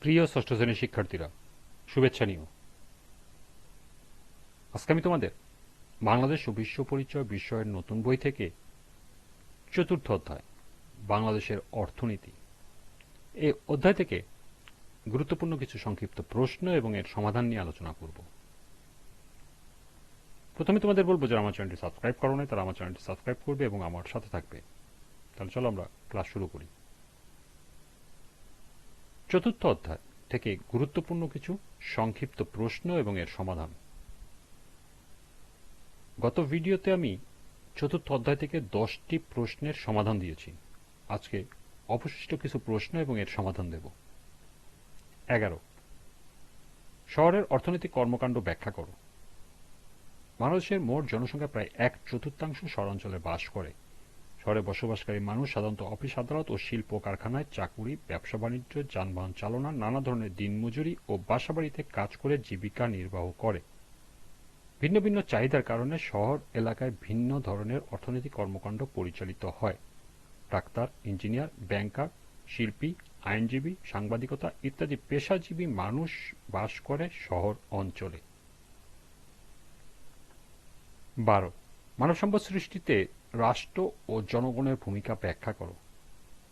প্রিয় ষষ্ঠ শ্রেণীর শিক্ষার্থীরা, শুভেচ্ছা নিও। আজকে আমি তোমাদের বাংলাদেশ ও বিশ্ব পরিচয় বিষয়ের নতুন বই থেকে চতুর্থ অধ্যায় বাংলাদেশের অর্থনীতি এই অধ্যায় থেকে গুরুত্বপূর্ণ কিছু সংক্ষিপ্ত প্রশ্ন এবং এর সমাধান নিয়ে আলোচনা করব। প্রথমে তোমাদের বলবো যারা আমার চ্যানেলটি সাবস্ক্রাইব করো নাই তারা আমার চ্যানেলটি সাবস্ক্রাইব করবে এবং আমার সাথে থাকবে। তাহলে চলো আমরা ক্লাস শুরু করি। চতুর্থ অধ্যায় থেকে গুরুত্বপূর্ণ কিছু সংক্ষিপ্ত প্রশ্ন এবং এর সমাধান। গত ভিডিওতে আমি চতুর্থ অধ্যায় থেকে 10টি প্রশ্নের সমাধান দিয়েছি। আজকে অবশিষ্ট কিছু প্রশ্ন এবং এর সমাধান দেব। 11, শহরের অর্থনৈতিক কর্মকাণ্ড ব্যাখ্যা করো। বাংলাদেশের মোট জনসংখ্যা প্রায় 1/4 শহরাঞ্চলে বাস করে। শহরে বসবাসকারী মানুষ সাধারণত অফিস আদালত ও শিল্প কারখানায় চাকুরি, ব্যবসা বাণিজ্য, যানবাহন চালনা, নানা ধরনের দিনমজুরি ও বাসাবাড়িতে কাজ করে জীবিকা নির্বাহ করে। ভিন্ন ভিন্ন চাহিদার কারণে শহর এলাকায় ভিন্ন ধরনের অর্থনৈতিক কর্মকাণ্ড পরিচালিত হয়। ডাক্তার, ইঞ্জিনিয়ার, ব্যাংকার, শিল্পী, আইনজীবী, সাংবাদিকতা ইত্যাদি পেশাজীবী মানুষ বাস করে শহর অঞ্চলে। 12, মানব সম্পদ সৃষ্টিতে রাষ্ট্র ও জনগণের ভূমিকা ব্যাখ্যা করো।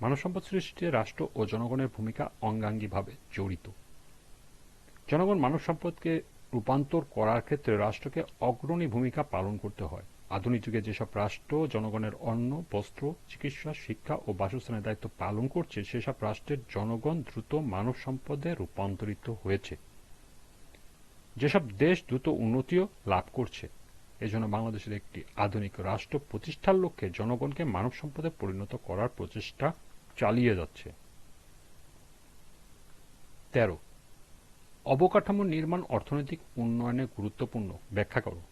মানব সম্পদ সৃষ্টিতে রাষ্ট্র ও জনগণের ভূমিকা অঙ্গাঙ্গিভাবে জড়িত। জনগণ মানব সম্পদকে রূপান্তর করার ক্ষেত্রে রাষ্ট্রকে অগ্রণী ভূমিকা পালন করতে হয়। আধুনিক যুগে যেসব রাষ্ট্র জনগণের অন্ন, বস্ত্র, চিকিৎসা, শিক্ষা ও বাসস্থানের দায়িত্ব পালন করছে সেসব রাষ্ট্রের জনগণ দ্রুত মানব সম্পদে রূপান্তরিত হয়েছে। যেসব দেশ দ্রুত উন্নতিও লাভ করছে, এজন্য বাংলাদেশের একটি আধুনিক রাষ্ট্র প্রতিষ্ঠার লক্ষ্যে জনগণকে মানব সম্পদে পরিণত করার প্রচেষ্টা চালিয়ে যাচ্ছে। 13, অবকাঠামো নির্মাণ অর্থনৈতিক উন্নয়নে গুরুত্বপূর্ণ ব্যাখ্যা করো।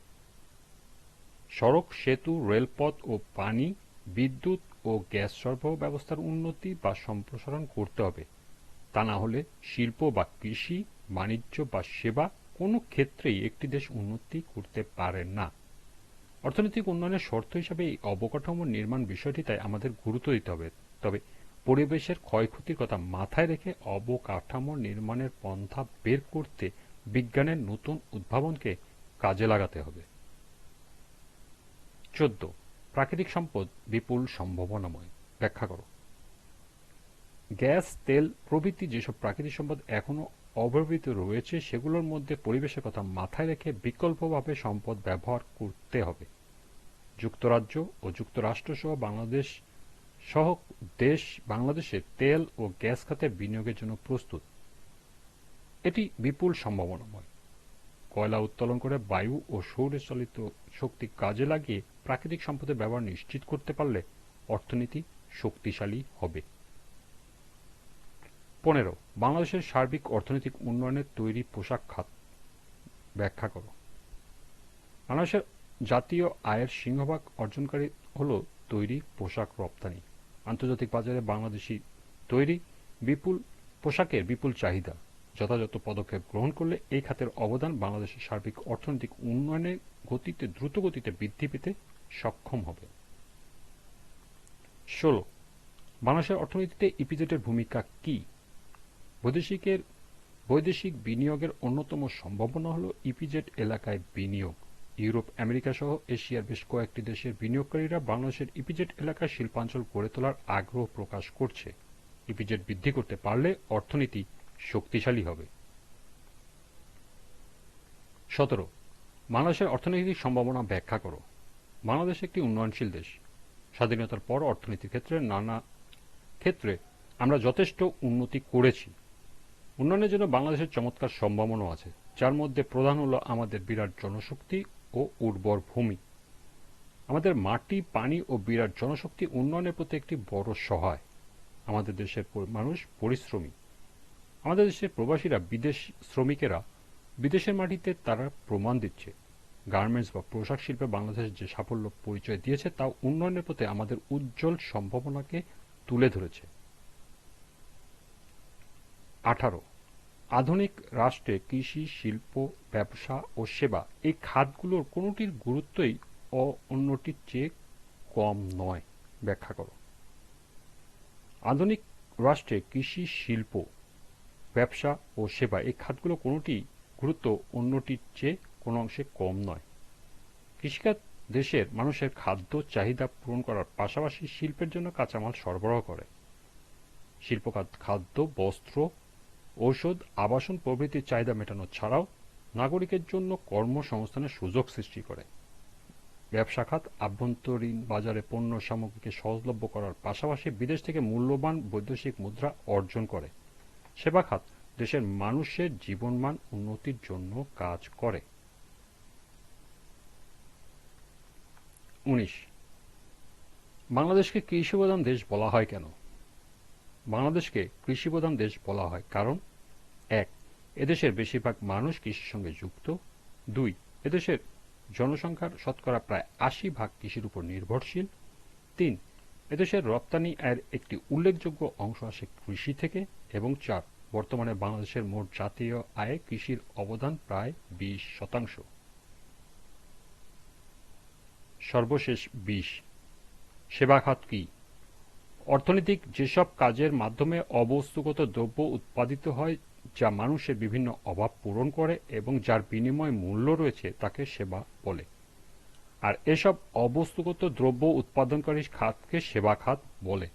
সড়ক, সেতু, রেলপথ ও পানি, বিদ্যুৎ ও গ্যাস সরবরাহ ব্যবস্থার উন্নতি বা সম্প্রসারণ করতে হবে। তা না হলে শিল্প বা কৃষি, বাণিজ্য বা সেবা কোনো ক্ষেত্রেই একটি দেশ উন্নতি করতে পারে না। অর্থনৈতিক উন্নয়নের শর্ত হিসাবে এই অবকাঠামো নির্মাণ বিষয়টি তাই আমাদের গুরুত্ব দিতে হবে। তবে পরিবেশের ক্ষয়ক্ষতির কথা মাথায় রেখে অবকাঠামো নির্মাণের পন্থা বের করতে বিজ্ঞানের নতুন উদ্ভাবনকে কাজে লাগাতে হবে। 14, প্রাকৃতিক সম্পদ বিপুল সম্ভাবনাময় ব্যাখ্যা করো। গ্যাস, তেল প্রভৃতি যেসব প্রাকৃতিক সম্পদ এখনো অব্যবহৃত রয়েছে সেগুলোর মধ্যে পরিবেশের কথা মাথায় রেখে বিকল্পভাবে সম্পদ ব্যবহার করতে হবে। যুক্তরাজ্য ও যুক্তরাষ্ট্র সহ বাংলাদেশে তেল ও গ্যাস খাতে বিনিয়োগের জন্য প্রস্তুত। এটি বিপুল সম্ভাবনাময়। কয়লা উত্তোলন করে বায়ু ও সৌরচালিত শক্তি কাজে লাগিয়ে প্রাকৃতিক সম্পদের ব্যবহার নিশ্চিত করতে পারলে অর্থনীতি শক্তিশালী হবে। 15, বাংলাদেশের সার্বিক অর্থনৈতিক উন্নয়নের তৈরি পোশাক খাত ব্যাখ্যা করো। বাংলাদেশের জাতীয় আয়ের সিংহভাগ অর্জনকারী হল তৈরি পোশাক রপ্তানি। আন্তর্জাতিক বাজারে বাংলাদেশি তৈরি পোশাকের বিপুল চাহিদা। যথাযথ পদক্ষেপ গ্রহণ করলে এই খাতের অবদান বাংলাদেশের সার্বিক অর্থনৈতিক উন্নয়নের দ্রুত গতিতে বৃদ্ধি পেতে সক্ষম হবে। 16, বাংলাদেশের অর্থনীতিতে ইপিজেডের ভূমিকা কি? বৈদেশিক বিনিয়োগের অন্যতম সম্ভাবনা হল ইপিজেড এলাকায় বিনিয়োগ। ইউরোপ, আমেরিকা সহ এশিয়ার বেশ কয়েকটি দেশের বিনিয়োগকারীরা বাংলাদেশের ইপিজেড এলাকায় শিল্পাঞ্চল গড়ে তোলার আগ্রহ প্রকাশ করছে। ইপিজেড বৃদ্ধি করতে পারলে অর্থনীতি শক্তিশালী হবে। 17, বাংলাদেশের অর্থনৈতিক সম্ভাবনা ব্যাখ্যা করো। বাংলাদেশ একটি উন্নয়নশীল দেশ। স্বাধীনতার পর অর্থনীতির নানা ক্ষেত্রে আমরা যথেষ্ট উন্নতি করেছি। উন্নয়নের জন্য বাংলাদেশের চমৎকার সম্ভাবনা আছে, যার মধ্যে প্রধান হল আমাদের বিরাট জনশক্তি ও উর্বর ভূমি। আমাদের মাটি, পানি ও বিরাট জনশক্তি উন্নয়নের প্রতি একটি বড় সহায়। আমাদের দেশের মানুষ পরিশ্রমী। আমাদের দেশের প্রবাসীরা শ্রমিকেরা বিদেশের মাটিতে তারা প্রমাণ দিচ্ছে। গার্মেন্টস বা পোশাক শিল্পে বাংলাদেশ যে সাফল্য পরিচয় দিয়েছে তা উন্নয়নের প্রতি আমাদের উজ্জ্বল সম্ভাবনাকে তুলে ধরেছে। 18, আধুনিক রাষ্ট্রে কৃষি, শিল্প, ব্যবসা ও সেবা এই খাতগুলোর কোনোটির গুরুত্বই অন্যটির চেয়ে কম নয় ব্যাখ্যা করো। আধুনিক রাষ্ট্রে কৃষি, শিল্প ব্যবসা ও সেবা এই খাতগুলো কোনোটি গুরুত্ব অন্যটির চেয়ে কোনো অংশে কম নয়। কৃষিখাত দেশের মানুষের খাদ্য চাহিদা পূরণ করার পাশাপাশি শিল্পের জন্য কাঁচামাল সরবরাহ করে। শিল্পখাত খাদ্য, বস্ত্র, ঔষধ, আবাসন প্রভৃতির চাহিদা মেটানো ছাড়াও নাগরিকের জন্য কর্মসংস্থানের সুযোগ সৃষ্টি করে। ব্যবসা খাত আভ্যন্তরীণ বাজারে পণ্য সামগ্রীকে সহজলভ্য করার পাশাপাশি বিদেশ থেকে মূল্যবান বৈদেশিক মুদ্রা অর্জন করে। সেবা খাত দেশের মানুষের জীবনমান উন্নতির জন্য কাজ করে। 19. বাংলাদেশকে কৃষিপ্রধান দেশ বলা হয় কেন? বাংলাদেশকে কৃষিপ্রধান দেশ বলা হয় কারণ 1. এদেশের বেশিরভাগ মানুষ কৃষির সঙ্গে যুক্ত। 2. এদেশের জনসংখ্যার শতকরা প্রায় 80% কৃষির উপর নির্ভরশীল। 3. এদেশের রপ্তানি আয়ের একটি উল্লেখযোগ্য অংশ আসে কৃষি থেকে। এবং 4. বর্তমানে বাংলাদেশের মোট জাতীয় আয়ে কৃষির অবদান প্রায় 20%। সর্বশেষ 20. সেবা খাত কি? অর্থনৈতিক যেসব কাজের মাধ্যমে অবস্তুগত দ্রব্য উৎপাদিত হয় যা মানুষের বিভিন্ন অভাব পূরণ করে এবং যার বিনিময়ে মূল্য রয়েছে তাকে সেবা বলে। আর এসব অবস্তুগত দ্রব্য উৎপাদনকারী খাতকে সেবা খাত বলে।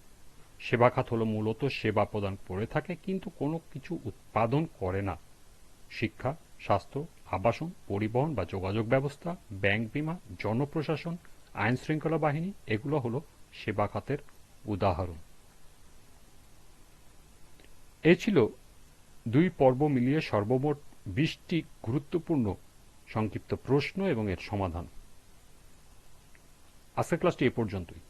সেবা খাত হলো মূলত সেবা প্রদান করে থাকে কিন্তু কোনো কিছু উৎপাদন করে না। শিক্ষা, স্বাস্থ্য, আবাসন, পরিবহন বা যোগাযোগ ব্যবস্থা, ব্যাংক, বীমা, জনপ্রশাসন, আইন শৃঙ্খলা বাহিনী এগুলো হলো সেবা খাতের উদাহরণ। এ ছিল 2 পর্ব মিলিয়ে সর্বমোট 20টি গুরুত্বপূর্ণ সংক্ষিপ্ত প্রশ্ন এবং এর সমাধান। আজকের ক্লাসটি এ পর্যন্তই।